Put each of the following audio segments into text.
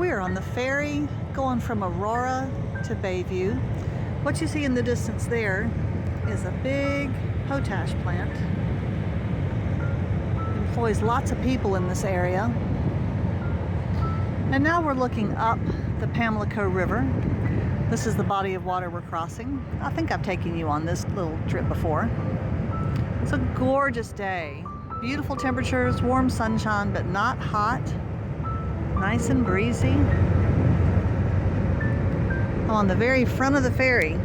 We're on the ferry going from Aurora to Bayview. What you see in the distance there is a big potash plant. It employs lots of people in this area. And now we're looking up the Pamlico River. This is the body of water we're crossing. I think I've taken you on this little trip before. It's a gorgeous day. Beautiful temperatures, warm sunshine, but not hot. Nice and breezy. I'm on the very front of the ferry.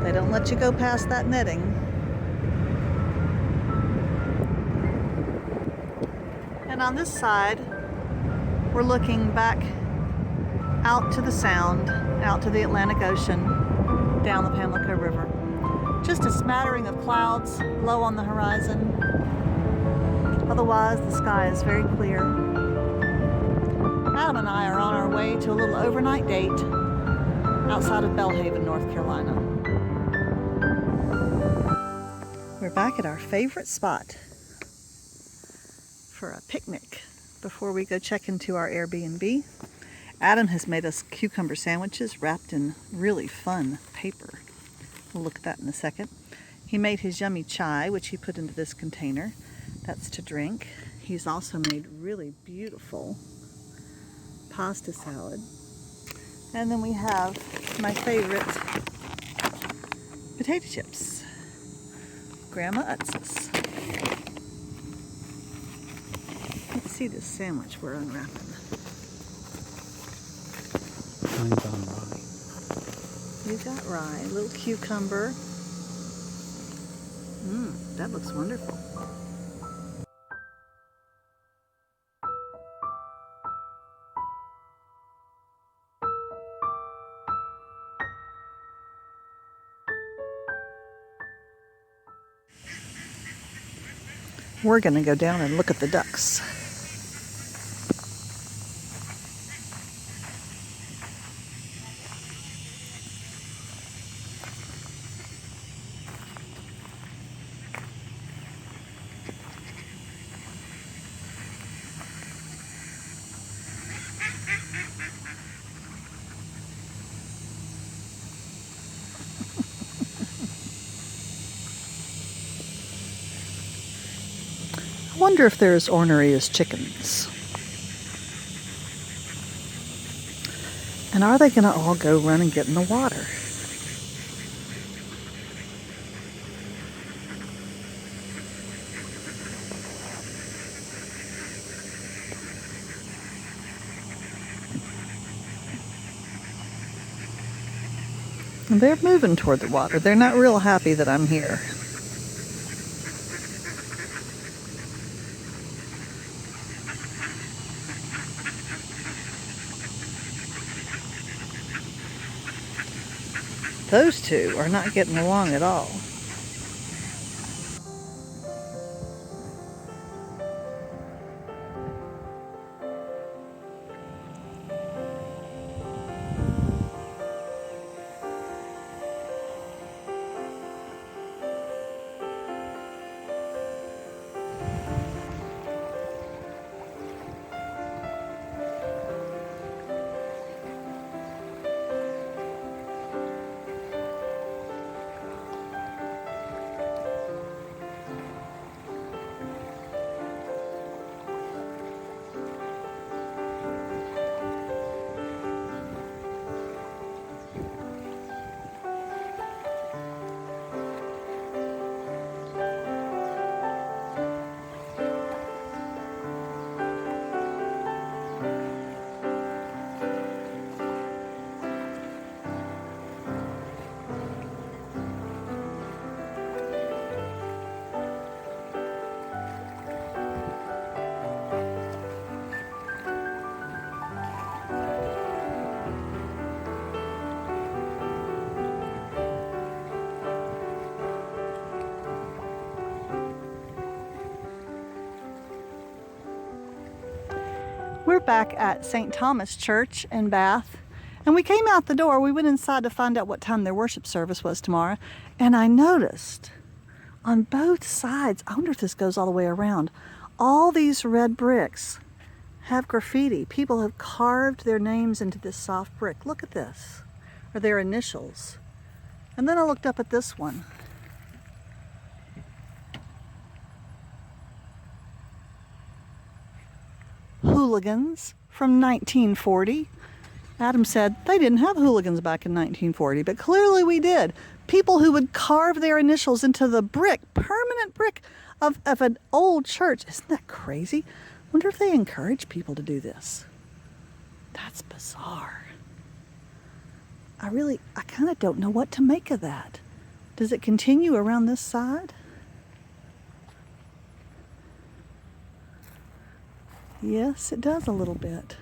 They don't let you go past that netting. And on this side, we're looking back out to the Sound, out to the Atlantic Ocean, down the Pamlico River. Just a smattering of clouds low on the horizon. Otherwise, the sky is very clear. Adam and I are on our way to a little overnight date outside of Belhaven, North Carolina. We're back at our favorite spot for a picnic before we go check into our Air B&B. Adam has made us cucumber sandwiches wrapped in really fun paper. We'll look at that in a second. He made his yummy chai, which he put into this container. That's to drink. He's also made really beautiful pasta salad. And then we have my favorite potato chips. Grandma Utz's. Let's see this sandwich we're unwrapping. Mine's on rye. You got rye, a little cucumber. That looks wonderful. We're going to go down and look at the ducks. I wonder if they're as ornery as chickens. And are they going to all go run and get in the water? And they're moving toward the water. They're not real happy that I'm here. Those two are not getting along at all. We're back at St. Thomas Church in Bath, and we came out the door. We went inside to find out what time their worship service was tomorrow, and I noticed on both sides, I wonder if this goes all the way around, all these red bricks have graffiti. People have carved their names into this soft brick. Look at this, or their initials. And then I looked up at this one. Hooligans from 1940. Adam said they didn't have hooligans back in 1940, but clearly we did. People who would carve their initials into the brick, permanent brick of an old church. Isn't that crazy? Wonder if they encourage people to do this. That's bizarre. I kind of don't know what to make of that. Does it continue around this side? Yes, it does a little bit.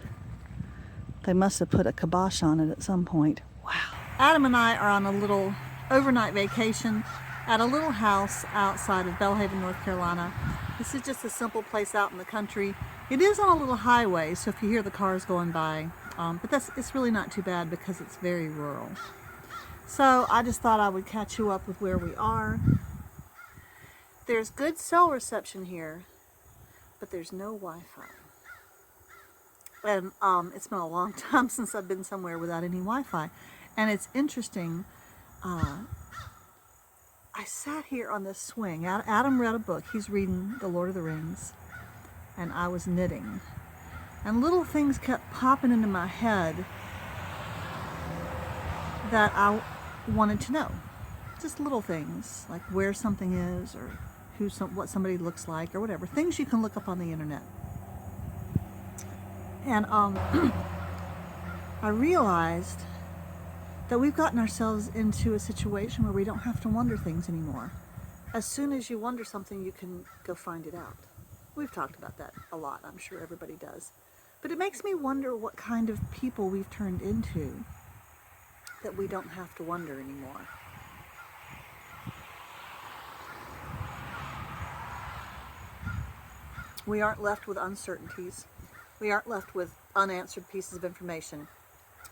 They must have put a kibosh on it at some point. Wow. Adam and I are on a little overnight vacation at a little house outside of Belhaven, North Carolina. This is just a simple place out in the country. It is on a little highway, so if you hear the cars going by, but it's really not too bad because it's very rural. So I just thought I would catch you up with where we are. There's good cell reception here, but there's no Wi-Fi. And it's been a long time since I've been somewhere without any Wi-Fi. And it's interesting, I sat here on this swing. Adam read a book. He's reading The Lord of the Rings. And I was knitting. And little things kept popping into my head that I wanted to know. Just little things, like where something is, or what somebody looks like, or whatever. Things you can look up on the internet. And I realized that we've gotten ourselves into a situation where we don't have to wonder things anymore. As soon as you wonder something, you can go find it out. We've talked about that a lot. I'm sure everybody does. But it makes me wonder what kind of people we've turned into that we don't have to wonder anymore. We aren't left with uncertainties. We aren't left with unanswered pieces of information.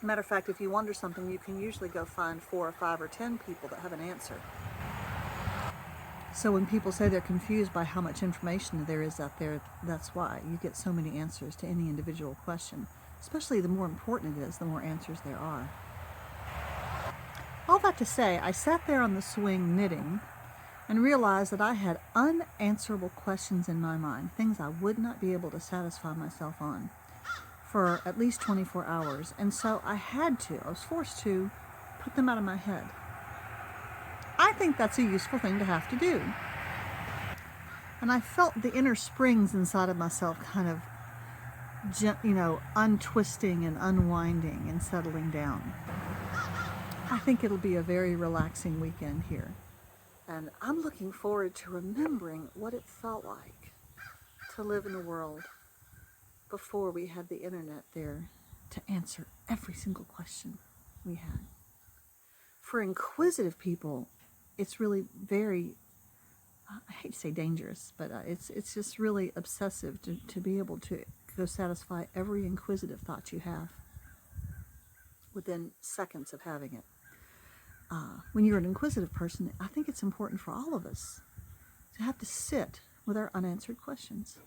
Matter of fact, if you wonder something, you can usually go find 4 or 5 or 10 people that have an answer. So when people say they're confused by how much information there is out there, that's why. You get so many answers to any individual question. Especially the more important it is, the more answers there are. All that to say, I sat there on the swing knitting and realized that I had unanswerable questions in my mind, things I would not be able to satisfy myself on for at least 24 hours. And so I was forced to put them out of my head. I think that's a useful thing to have to do. And I felt the inner springs inside of myself kind of, untwisting and unwinding and settling down. I think it'll be a very relaxing weekend here. And I'm looking forward to remembering what it felt like to live in a world before we had the internet there to answer every single question we had. For inquisitive people, it's really very, I hate to say dangerous, but it's just really obsessive to be able to go satisfy every inquisitive thought you have within seconds of having it. When you're an inquisitive person, I think it's important for all of us to have to sit with our unanswered questions.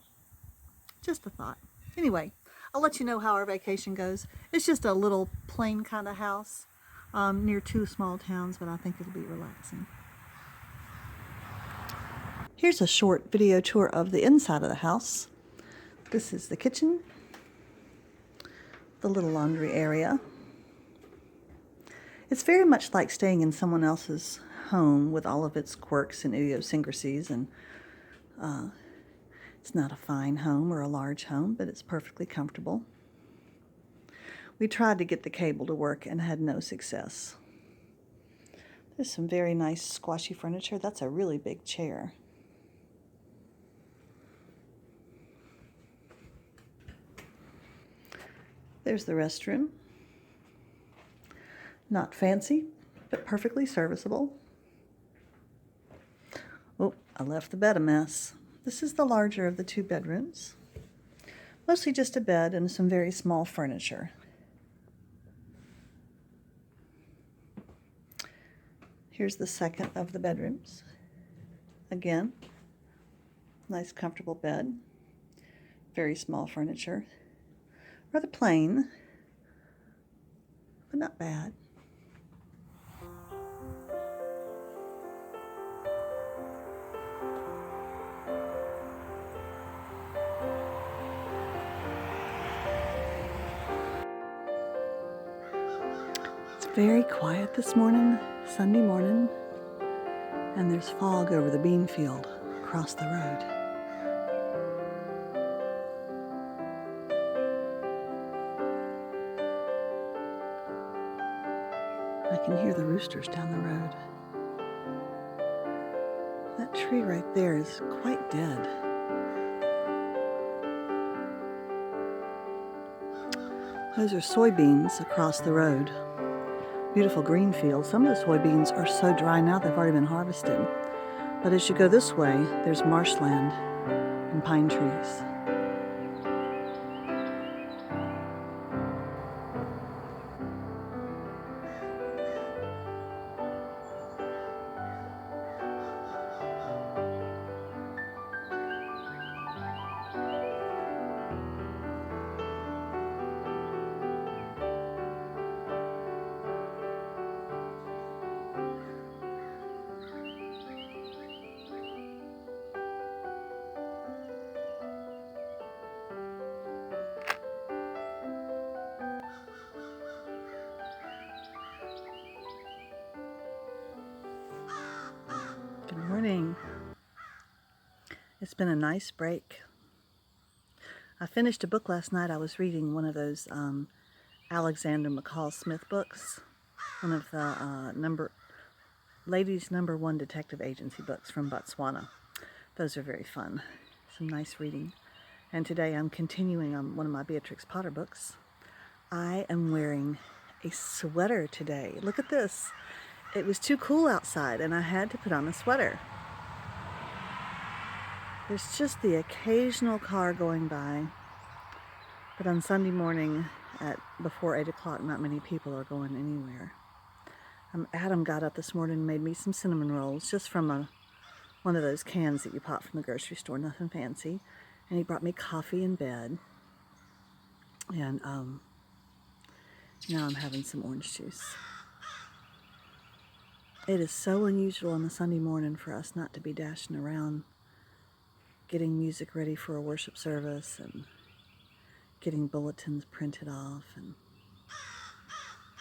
Just a thought. Anyway, I'll let you know how our vacation goes. It's just a little plain kind of house near 2 small towns, but I think it'll be relaxing. Here's a short video tour of the inside of the house. This is the kitchen, the little laundry area. It's very much like staying in someone else's home with all of its quirks and idiosyncrasies, and it's not a fine home or a large home, but it's perfectly comfortable. We tried to get the cable to work and had no success. There's some very nice squashy furniture. That's a really big chair. There's the restroom. Not fancy, but perfectly serviceable. Oh, I left the bed a mess. This is the larger of the 2 bedrooms. Mostly just a bed and some very small furniture. Here's the second of the bedrooms. Again, nice comfortable bed. Very small furniture. Rather plain, but not bad. It's very quiet this morning, Sunday morning, and there's fog over the bean field across the road. I can hear the roosters down the road. That tree right there is quite dead. Those are soybeans across the road. Beautiful green field. Some of the soybeans are so dry now they've already been harvested. But as you go this way, there's marshland and pine trees. Good morning. It's been a nice break. I finished a book last night. I was reading one of those Alexander McCall Smith books, one of the ladies' #1 detective agency books from Botswana. Those are very fun. Some nice reading. And today I'm continuing on one of my Beatrix Potter books. I am wearing a sweater today. Look at this. It was too cool outside and I had to put on a sweater. There's just the occasional car going by, but on Sunday morning at before 8 o'clock, not many people are going anywhere. Adam got up this morning and made me some cinnamon rolls just from one of those cans that you pop from the grocery store, nothing fancy. And he brought me coffee in bed. And now I'm having some orange juice. It is so unusual on a Sunday morning for us not to be dashing around getting music ready for a worship service and getting bulletins printed off and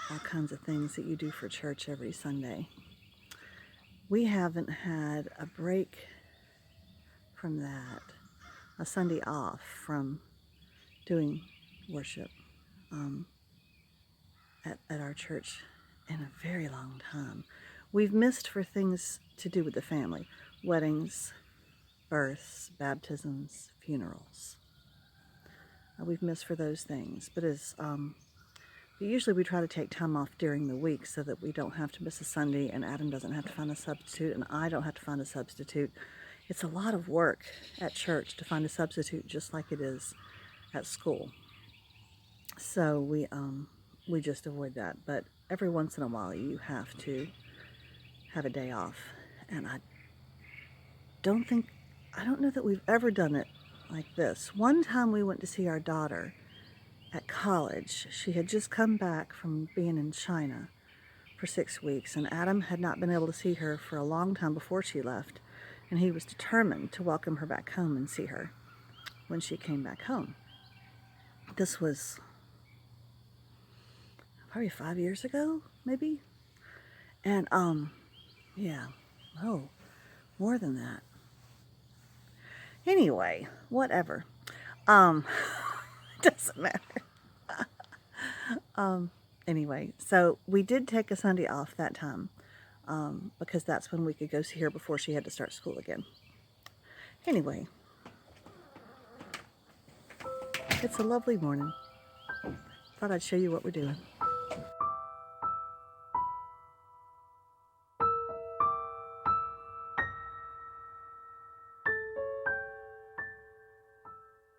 all kinds of things that you do for church every Sunday. We haven't had a break from that, a Sunday off from doing worship at our church in a very long time. We've missed for things to do with the family, weddings, births, baptisms, funerals. We've missed for those things, but usually we try to take time off during the week so that we don't have to miss a Sunday and Adam doesn't have to find a substitute and I don't have to find a substitute. It's a lot of work at church to find a substitute just like it is at school. So we just avoid that. But every once in a while you have to have a day off. And I don't know that we've ever done it like this. One time we went to see our daughter at college. She had just come back from being in China for 6 weeks, and Adam had not been able to see her for a long time before she left, and he was determined to welcome her back home and see her when she came back home. This was probably 5 years ago, maybe? And, yeah, more than that. Anyway, whatever. Doesn't matter. Anyway, so we did take a Sunday off that time because that's when we could go see her before she had to start school again. Anyway, it's a lovely morning. Thought I'd show you what we're doing.